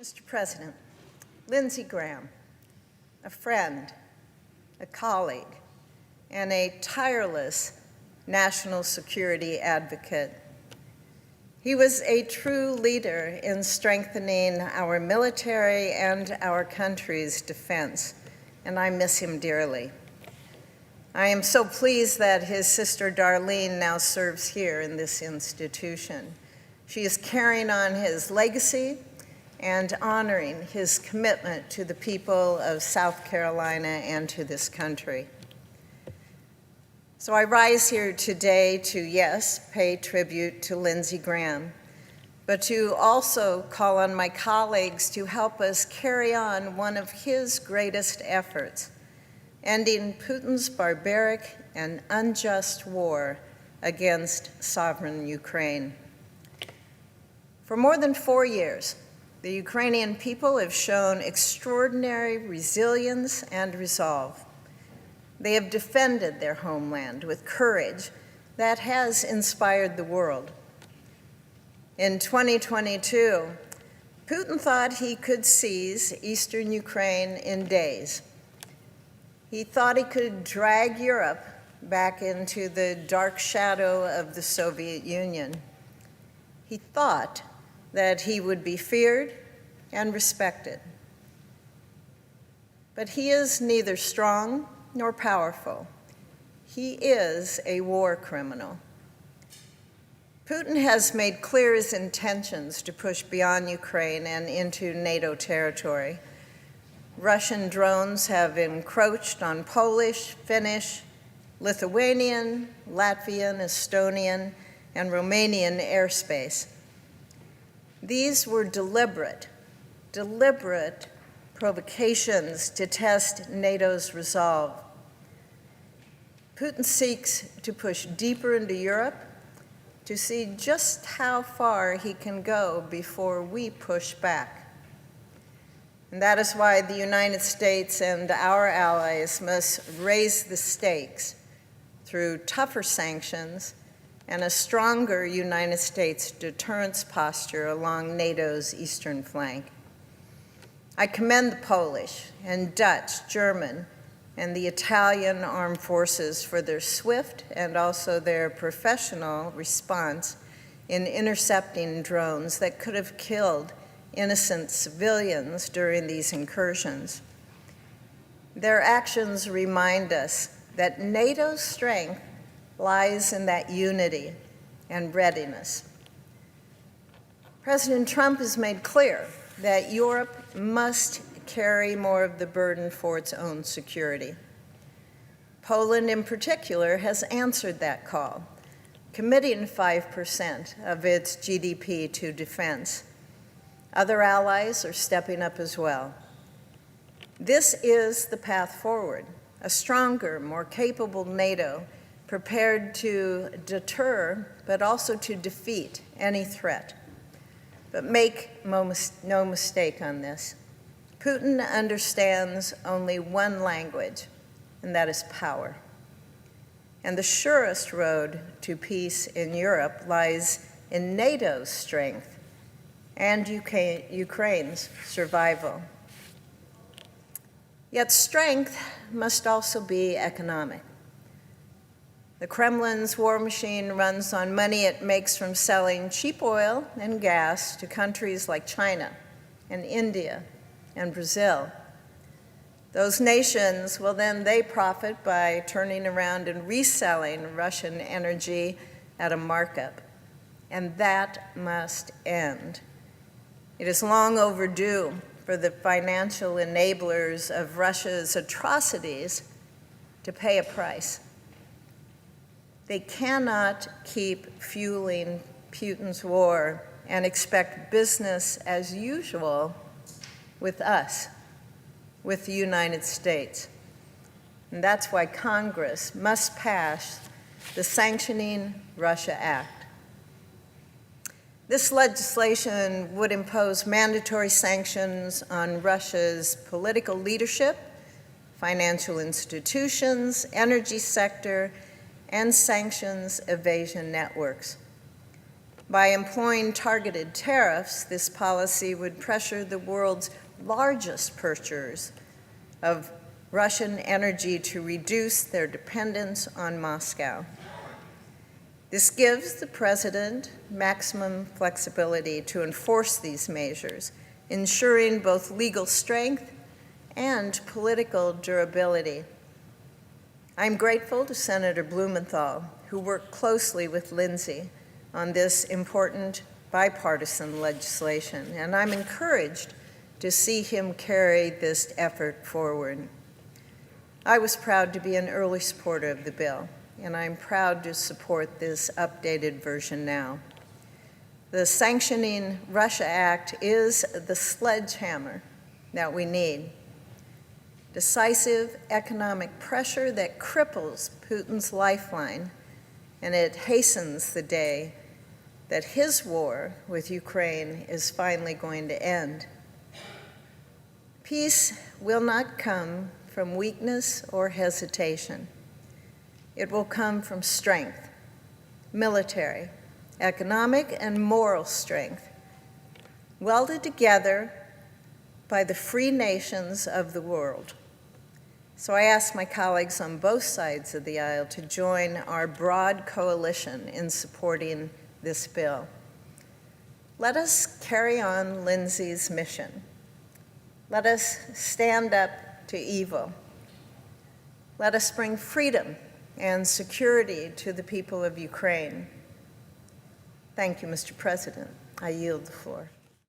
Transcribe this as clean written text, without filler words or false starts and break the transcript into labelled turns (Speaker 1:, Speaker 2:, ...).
Speaker 1: Mr. President, Lindsey Graham, a friend, a colleague, and a tireless national security advocate. He was a true leader in strengthening our military and our country's defense, and I miss him dearly. I am so pleased that his sister Darlene now serves here in this institution. She is carrying on his legacy and honoring his commitment to the people of South Carolina and to this country. So I rise here today to, yes, pay tribute to Lindsey Graham, but to also call on my colleagues to help us carry on one of his greatest efforts, ending Putin's barbaric and unjust war against sovereign Ukraine. For more than 4 years, the Ukrainian people have shown extraordinary resilience and resolve. They have defended their homeland with courage that has inspired the world. In 2022, Putin thought he could seize eastern Ukraine in days. He thought he could drag Europe back into the dark shadow of the Soviet Union. He thought that he would be feared and respected. But he is neither strong nor powerful. He is a war criminal. Putin has made clear his intentions to push beyond Ukraine and into NATO territory. Russian drones have encroached on Polish, Finnish, Lithuanian, Latvian, Estonian, and Romanian airspace. These were deliberate provocations to test NATO's resolve. Putin seeks to push deeper into Europe to see just how far he can go before we push back. And that is why the United States and our allies must raise the stakes through tougher sanctions and a stronger United States deterrence posture along NATO's eastern flank. I commend the Polish and Dutch, German, and the Italian armed forces for their swift and also their professional response in intercepting drones that could have killed innocent civilians during these incursions. Their actions remind us that NATO's strength lies in that unity and readiness. President Trump has made clear that Europe must carry more of the burden for its own security. Poland, in particular, has answered that call, committing 5% of its GDP to defense. Other allies are stepping up as well. This is the path forward, a stronger, more capable NATO prepared to deter, but also to defeat any threat. But make no mistake on this. Putin understands only one language, and that is power. And the surest road to peace in Europe lies in NATO's strength and Ukraine's survival. Yet strength must also be economic. The Kremlin's war machine runs on money it makes from selling cheap oil and gas to countries like China and India and Brazil. Those nations, well then they profit by turning around and reselling Russian energy at a markup. And that must end. It is long overdue for the financial enablers of Russia's atrocities to pay a price. They cannot keep fueling Putin's war and expect business as usual with us, with the United States. And that's why Congress must pass the Sanctioning Russia Act. This legislation would impose mandatory sanctions on Russia's political leadership, financial institutions, energy sector, and sanctions evasion networks. By employing targeted tariffs, this policy would pressure the world's largest purchasers of Russian energy to reduce their dependence on Moscow. This gives the president maximum flexibility to enforce these measures, ensuring both legal strength and political durability. I'm grateful to Senator Blumenthal, who worked closely with Lindsey on this important bipartisan legislation, and I'm encouraged to see him carry this effort forward. I was proud to be an early supporter of the bill, and I'm proud to support this updated version now. The Sanctioning Russia Act is the sledgehammer that we need. Decisive economic pressure that cripples Putin's lifeline, and it hastens the day that his war with Ukraine is finally going to end. Peace will not come from weakness or hesitation. It will come from strength, military, economic, and moral strength, welded together by the free nations of the world. So I ask my colleagues on both sides of the aisle to join our broad coalition in supporting this bill. Let us carry on Lindsey's mission. Let us stand up to evil. Let us bring freedom and security to the people of Ukraine. Thank you, Mr. President. I yield the floor.